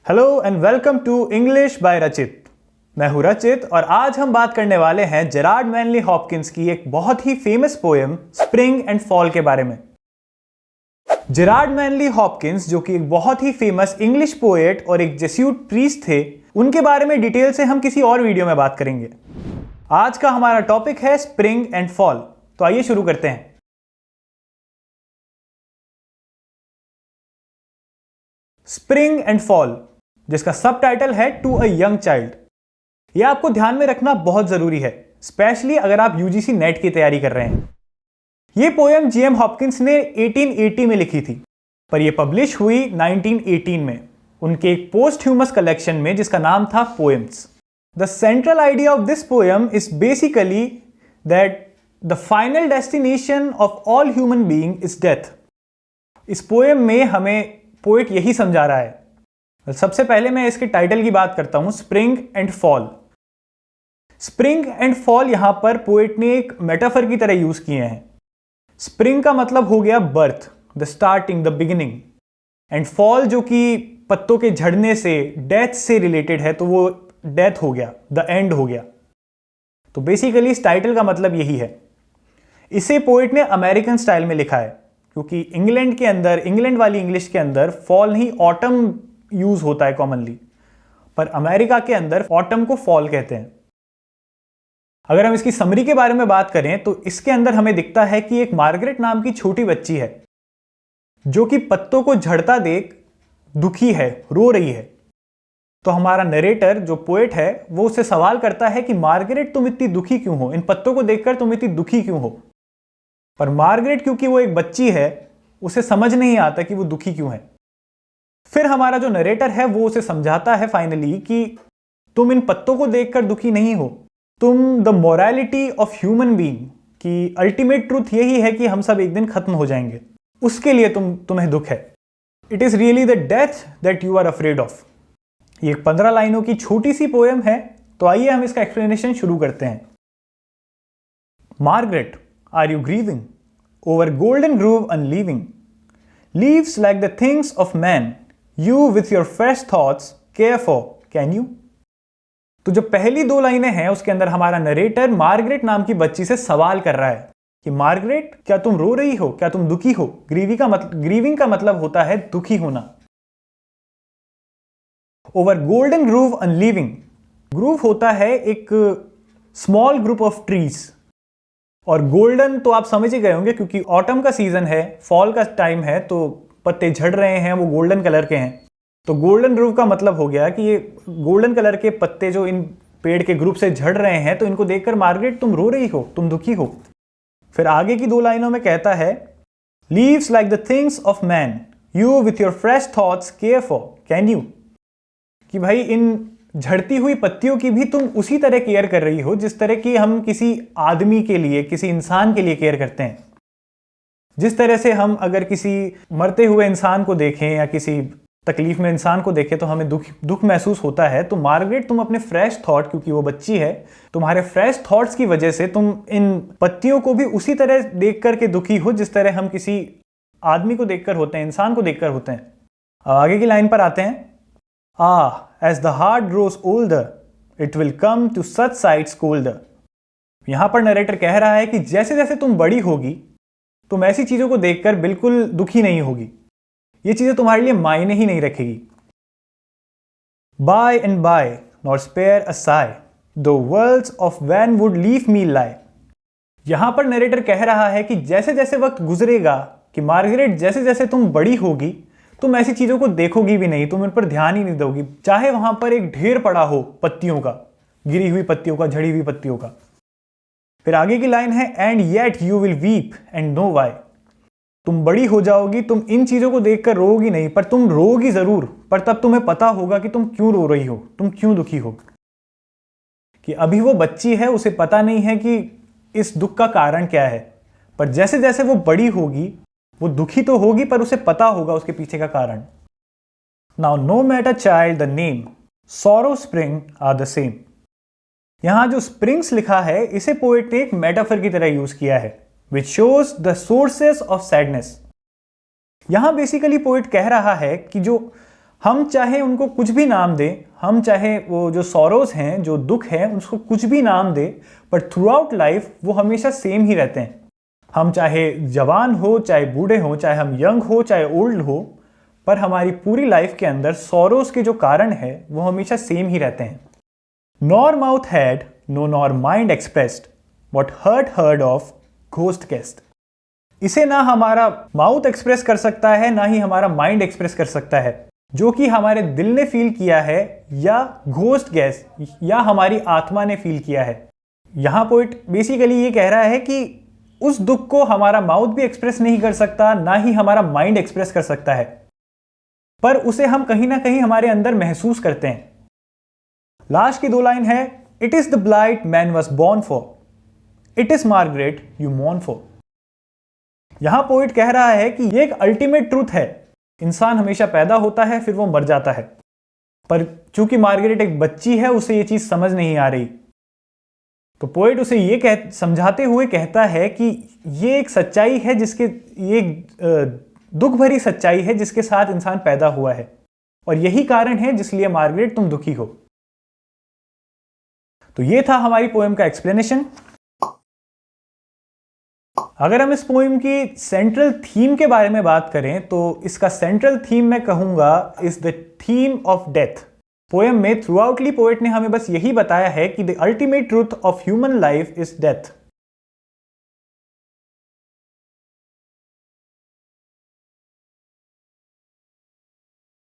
Hello and welcome to English by Rachit. मैं हूं रचित और आज हम बात करने वाले हैं जेरार्ड मैनली हॉपकिंस की एक बहुत ही famous poem spring and fall के बारे में। जेरार्ड मैनली हॉपकिंस, जो कि एक बहुत ही फेमस इंग्लिश पोएट और एक जेस्यूट प्रीस्ट थे, उनके बारे में डिटेल से हम किसी और वीडियो में बात करेंगे। आज का हमारा टॉपिक है स्प्रिंग एंड फॉल। तो आइए शुरू करते हैं। स्प्रिंग एंड फॉल, जिसका सब टाइटल है टू अ यंग चाइल्ड। यह आपको ध्यान में रखना बहुत जरूरी है, स्पेशली अगर आप यूजीसी नेट की तैयारी कर रहे हैं। यह पोएम जीएम हॉपकिंस ने 1880 में लिखी थी, पर यह पब्लिश हुई 1918 में उनके एक पोस्टह्यूमस कलेक्शन में जिसका नाम था poems. The central idea of this poem is basically that the final destination of all human being is death. इस पोएम में हमें पोएट यही समझा रहा है। सबसे पहले मैं इसके टाइटल की बात करता हूं, spring and fall. Spring and fall यहां पर पोएट ने एक मेटाफर की तरह यूज किए हैं। स्प्रिंग का मतलब हो गया birth, the starting, the beginning, and fall जो कि पत्तों के झड़ने से, डेथ से रिलेटेड है, तो वो डेथ हो गया, द एंड हो गया। तो बेसिकली इस टाइटल का मतलब यही है। इसे पोएट ने अमेरिकन स्टाइल में लिखा है, क्योंकि इंग्लैंड के अंदर, इंग्लैंड वाली इंग्लिश के अंदर फॉल नहीं ऑटम यूज होता है कॉमनली, पर अमेरिका के अंदर ऑटम को फॉल कहते हैं। अगर हम इसकी समरी के बारे में बात करें तो इसके अंदर हमें दिखता है कि एक मार्गरेट नाम की छोटी बच्ची है जो कि पत्तों को झड़ता देख दुखी है, रो रही है। तो हमारा नरेटर जो पोएट है वो उससे सवाल करता है कि मार्गरेट तुम इतनी दुखी क्यों हो, इन पत्तों को देखकर तुम इतनी दुखी क्यों हो। पर मार्गरेट क्योंकि वो एक बच्ची है, उसे समझ नहीं आता कि वो दुखी क्यों है। फिर हमारा जो नरेटर है वो उसे समझाता है फाइनली कि तुम इन पत्तों को देखकर दुखी नहीं हो, तुम the morality of human being की अल्टीमेट ट्रूथ यही है कि हम सब एक दिन खत्म हो जाएंगे, उसके लिए तुम्हें दुख है। It is really the death that you are afraid of. ये 15 लाइनों की छोटी सी पोएम है, तो आइए हम इसका एक्सप्लेनेशन शुरू करते हैं। Margaret, are you grieving over golden grove unleaving? Leaves like the things of man, you with your fresh thoughts care for, can you? तो जो पहली दो लाइनें हैं उसके अंदर हमारा नरेटर मार्गरेट नाम की बच्ची से सवाल कर रहा है कि मार्गरेट, क्या तुम रो रही हो, क्या तुम दुखी हो? ग्रीविंग का मतलब होता है दुखी होना। ओवर गोल्डन ग्रूव अनलीविंग, ग्रूव होता है एक स्मॉल ग्रुप ऑफ ट्रीज, और गोल्डन तो आप समझ ही गए होंगे क्योंकि ऑटम का सीजन है, फॉल का टाइम है, तो पत्ते झड़ रहे हैं, वो गोल्डन कलर के हैं। तो गोल्डन ग्रुव का मतलब हो गया कि ये गोल्डन कलर के पत्ते जो इन पेड़ के ग्रुप से झड़ रहे हैं, तो इनको देखकर मार्गरेट तुम रो रही हो, तुम दुखी हो। फिर आगे की दो लाइनों में कहता है, leaves like the things of man, you with your fresh thoughts care for, can you? कि भाई इन झड़ती हुई पत्तियों की भी तुम उसी तरह केयर कर रही हो जिस तरह की हम किसी आदमी के लिए, किसी इंसान के लिए केयर करते हैं। जिस तरह से हम अगर किसी मरते हुए इंसान को देखें या किसी तकलीफ में इंसान को देखें तो हमें दुख महसूस होता है। तो मार्गरेट, तुम अपने फ्रेश थॉट, क्योंकि वो बच्ची है, तुम्हारे फ्रेश थॉट्स की वजह से तुम इन पत्तियों को भी उसी तरह देख करके दुखी हो जिस तरह हम किसी आदमी को देखकर होते हैं, इंसान को देखकर होते हैं। आगे की लाइन पर आते हैं। as the heart grows older, it will come to such sights colder. यहां पर नरेटर कह रहा है कि जैसे जैसे तुम बड़ी होगी, तुम ऐसी चीजों को देखकर बिल्कुल दुखी नहीं होगी, ये चीजें तुम्हारे लिए मायने ही नहीं रखेगी। By and by, nor spare a sigh, though worlds of van would leave me lie. यहां पर नरेटर कह रहा है कि जैसे जैसे वक्त गुजरेगा, कि मार्गरेट जैसे जैसे तुम बड़ी होगी, तुम ऐसी चीजों को देखोगी भी नहीं, तुम इन पर ध्यान ही नहीं दोगी, चाहे वहां पर एक ढेर पड़ा हो पत्तियों का, गिरी हुई पत्तियों का, झड़ी हुई पत्तियों का। फिर आगे की लाइन है, and yet you will weep and know why. तुम बड़ी हो जाओगी, तुम इन चीजों को देखकर रोगी नहीं, पर तुम रोगी जरूर, पर तब तुम्हें पता होगा कि तुम क्यों रो रही हो, तुम क्यों दुखी हो। कि अभी वो बच्ची है, उसे पता नहीं है कि इस दुख का कारण क्या है, पर जैसे जैसे वो बड़ी होगी वो दुखी तो होगी, पर उसे पता होगा उसके पीछे का कारण। Now no matter child the name, sorrow spring are the same. यहां जो स्प्रिंग्स लिखा है इसे पोएट ने एक मेटाफर की तरह यूज किया है, which shows the sources of sadness. यहां बेसिकली पोएट कह रहा है कि जो हम चाहे उनको कुछ भी नाम दें, हम चाहे वो जो सॉरोज हैं, जो दुख हैं, उसको कुछ भी नाम दें, पर थ्रू आउट लाइफ वो हमेशा सेम ही रहते हैं। हम चाहे जवान हो, चाहे बूढ़े हो, चाहे हम यंग हो, चाहे ओल्ड हो, पर हमारी पूरी लाइफ के अंदर सॉरोज के जो कारण है वो हमेशा सेम ही रहते हैं। Nor mouth had no nor mind expressed what heart heard of ghost guessed. इसे ना हमारा माउथ एक्सप्रेस कर सकता है, ना ही हमारा माइंड एक्सप्रेस कर सकता है। जो कि हमारे दिल ने फील किया है या घोस्ट गैस या हमारी आत्मा ने फील किया है। यहां पोइट बेसिकली ये कह रहा है कि उस दुख को हमारा माउथ भी एक्सप्रेस नहीं कर सकता, ना ही हमारा माइंड एक्सप्रेस कर सकता है, पर उसे हम कहीं ना कहीं हमारे अंदर महसूस करते हैं। लास्ट की 2 लाइन है, it is the blight man was born for, it is Margaret you mourn for. यहां पोइट कह रहा है कि ये एक अल्टीमेट ट्रूथ है, इंसान हमेशा पैदा होता है फिर वो मर जाता है, पर चूंकि मार्गरेट एक बच्ची है उसे ये चीज समझ नहीं आ रही, तो पोएट उसे ये समझाते हुए कहता है कि ये एक सच्चाई है, ये दुख भरी सच्चाई है जिसके साथ इंसान पैदा हुआ है, और यही कारण है जिसलिए मार्गरेट तुम दुखी हो। तो ये था हमारी पोएम का एक्सप्लेनेशन। अगर हम इस पोएम की सेंट्रल थीम के बारे में बात करें तो इसका सेंट्रल थीम मैं कहूंगा is the theme of death. Poem में थ्रू आउटली पोएट ने हमें बस यही बताया है कि the ultimate truth of human life is death.